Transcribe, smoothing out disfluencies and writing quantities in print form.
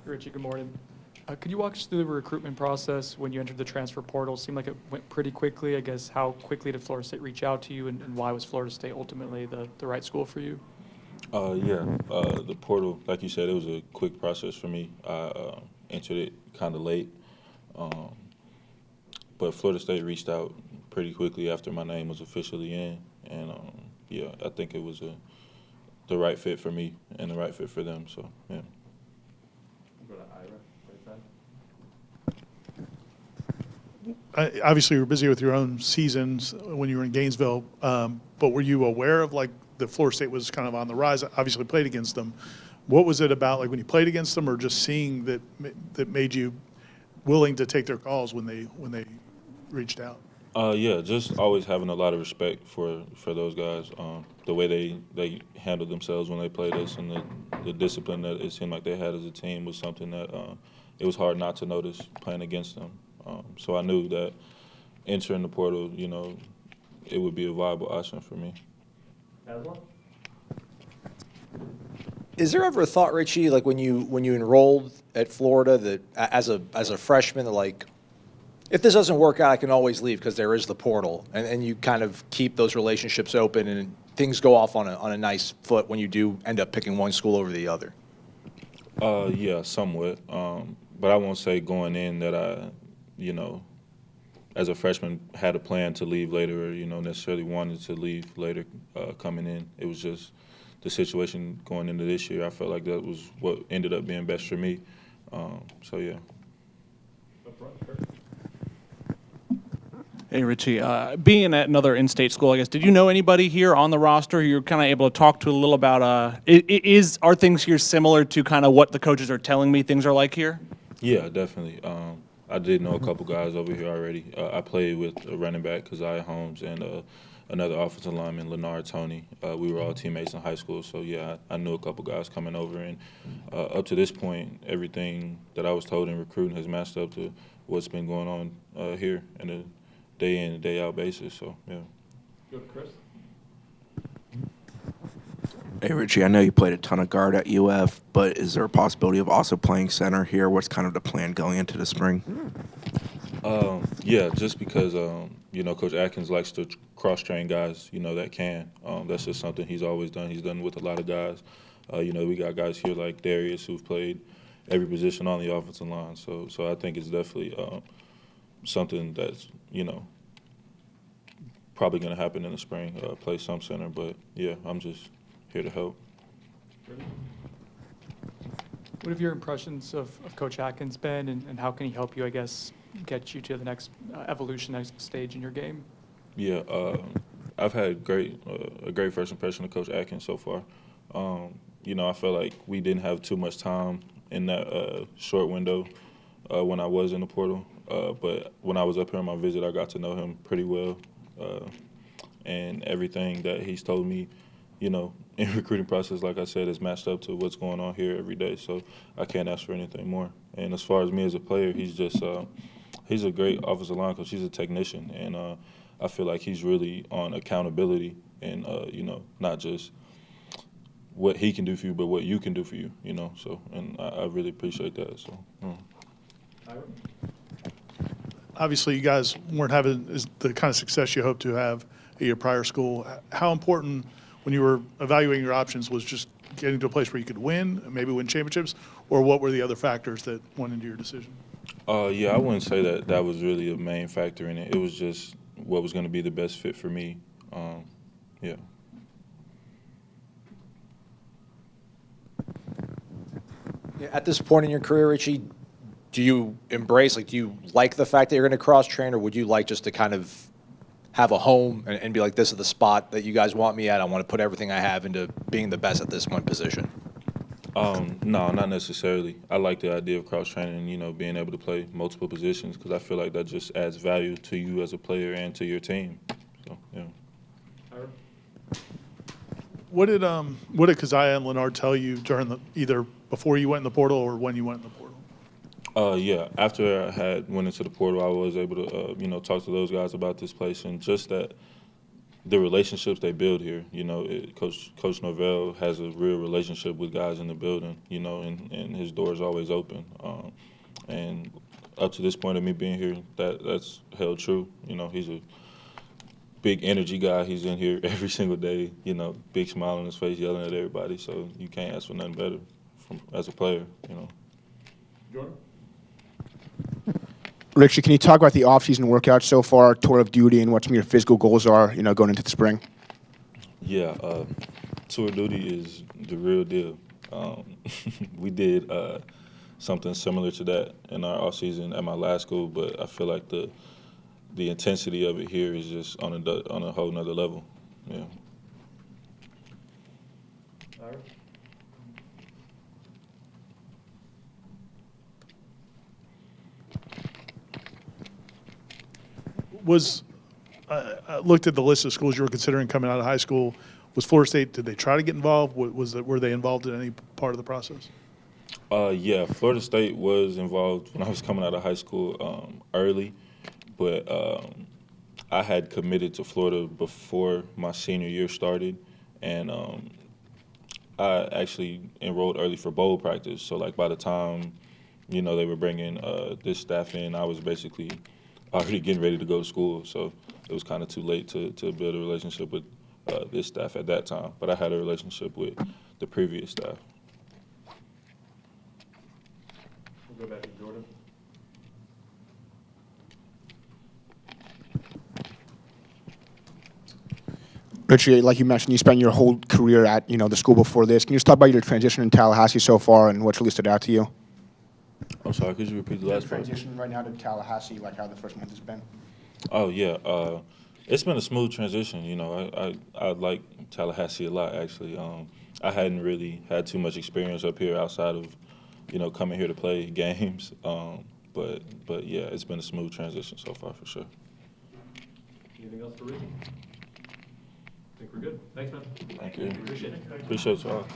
Richie, good morning. Could you walk us through the recruitment process when you entered the transfer portal? Seemed like it went pretty quickly. I guess how quickly did Florida State reach out to you, and why was Florida State ultimately the right school for you? The portal, like you said, it was a quick process for me. I entered it kind of late, um, but Florida State reached out pretty quickly after my name was officially in, and I think it was the right fit for me and the right fit for them. So yeah. Obviously, you were busy with your own seasons when you were in Gainesville, but were you aware of like the Florida State was kind of on the rise? Obviously, played against them. What was it about, like when you played against them, or just seeing that made you willing to take their calls when they reached out? Just always having a lot of respect for those guys. The way they handled themselves when they played us, and the discipline that it seemed like they had as a team was something that it was hard not to notice playing against them. So I knew that entering the portal, it would be a viable option for me. Is there ever a thought, Richie, like when you enrolled at Florida, that as a freshman, that like, if this doesn't work out, I can always leave because there is the portal, and you kind of keep those relationships open and things go off on a nice foot when you do end up picking one school over the other? Yeah, somewhat. But I won't say going in that I, as a freshman had a plan to leave later, or necessarily wanted to leave later coming in. It was just the situation going into this year. I felt like that was what ended up being best for me. So yeah. Hey, Richie. Being at another in-state school, I guess, did you know anybody here on the roster who you're kind of able to talk to a little about? Are things here similar to kind of what the coaches are telling me things are like here? Yeah, definitely. I did know a couple guys over here already. I played with a running back, Keziah Holmes, and another offensive lineman, Leonard Tony. We were all teammates in high school, so yeah, I knew a couple guys coming over. And up to this point, everything that I was told in recruiting has matched up to what's been going on here in a day in and day out basis. So yeah. Good, Chris. Hey, Richie, I know you played a ton of guard at UF, but is there a possibility of also playing center here? What's kind of the plan going into the spring? Yeah, just because, Coach Atkins likes to cross-train guys, that can. That's just something he's always done. He's done with a lot of guys. We got guys here like Darius who've played every position on the offensive line. So I think it's definitely something that's, probably going to happen in the spring, play some center. But, yeah, I'm just here to help. What have your impressions of Coach Atkins been, and how can he help you, I guess, get you to the next evolution, next stage in your game? Yeah, I've had a great first impression of Coach Atkins so far. I felt like we didn't have too much time in that short window when I was in the portal. But when I was up here on my visit, I got to know him pretty well. And everything that he's told me, in recruiting process, like I said, is matched up to what's going on here every day. So I can't ask for anything more. And as far as me as a player, he's just he's a great offensive line coach. He's a technician, and I feel like he's really on accountability and not just what he can do for you, but what you can do for you. So and I really appreciate that. So. Obviously, you guys weren't having the kind of success you hoped to have at your prior school. How important, when you were evaluating your options, was just getting to a place where you could win, maybe win championships, or what were the other factors that went into your decision? Yeah, I wouldn't say that was really a main factor in it. It was just what was going to be the best fit for me. Yeah. At this point in your career, Richie, do you do you like the fact that you're going to cross-train, or would you like just to kind of have a home and be like, this is the spot that you guys want me at, I want to put everything I have into being the best at this one position? No, not necessarily. I like the idea of cross-training, being able to play multiple positions, because I feel like that just adds value to you as a player and to your team. So, yeah. What did Keziah and Leonard tell you during either before you went in the portal or when you went in the portal? Yeah, after I went into the portal, I was able to, talk to those guys about this place, and just that the relationships they build here. You know, Coach Norvell has a real relationship with guys in the building. You know, and his door is always open. And up to this point of me being here, that's held true. You know, he's a big energy guy. He's in here every single day. You know, big smile on his face, yelling at everybody. So you can't ask for nothing better as a player. You know. Jordan? Richie, can you talk about the off-season workouts so far, tour of duty, and what some of your physical goals are, going into the spring? Yeah, tour duty is the real deal. We did something similar to that in our off season at my last school, but I feel like the intensity of it here is just on a whole nother level. Yeah. I looked at the list of schools you were considering coming out of high school. Was Florida State, did they try to get involved? Were they involved in any part of the process? Yeah, Florida State was involved when I was coming out of high school early, but I had committed to Florida before my senior year started, and I actually enrolled early for bowl practice. So, like, by the time, they were bringing this staff in, I was basically already getting ready to go to school. So it was kind of too late to build a relationship with this staff at that time. But I had a relationship with the previous staff. We'll go back to Jordan. Richie, like you mentioned, you spent your whole career at, the school before this. Can you just talk about your transition in Tallahassee so far and what really stood out to you? I'm sorry, could you repeat the last part? Transition right now to Tallahassee, like how the first month has been. Oh, yeah. It's been a smooth transition. I like Tallahassee a lot, actually. I hadn't really had too much experience up here outside of, coming here to play games. But yeah, it's been a smooth transition so far, for sure. Anything else for Richie? I think we're good. Thanks, man. Thank you. Appreciate it. Appreciate y'all.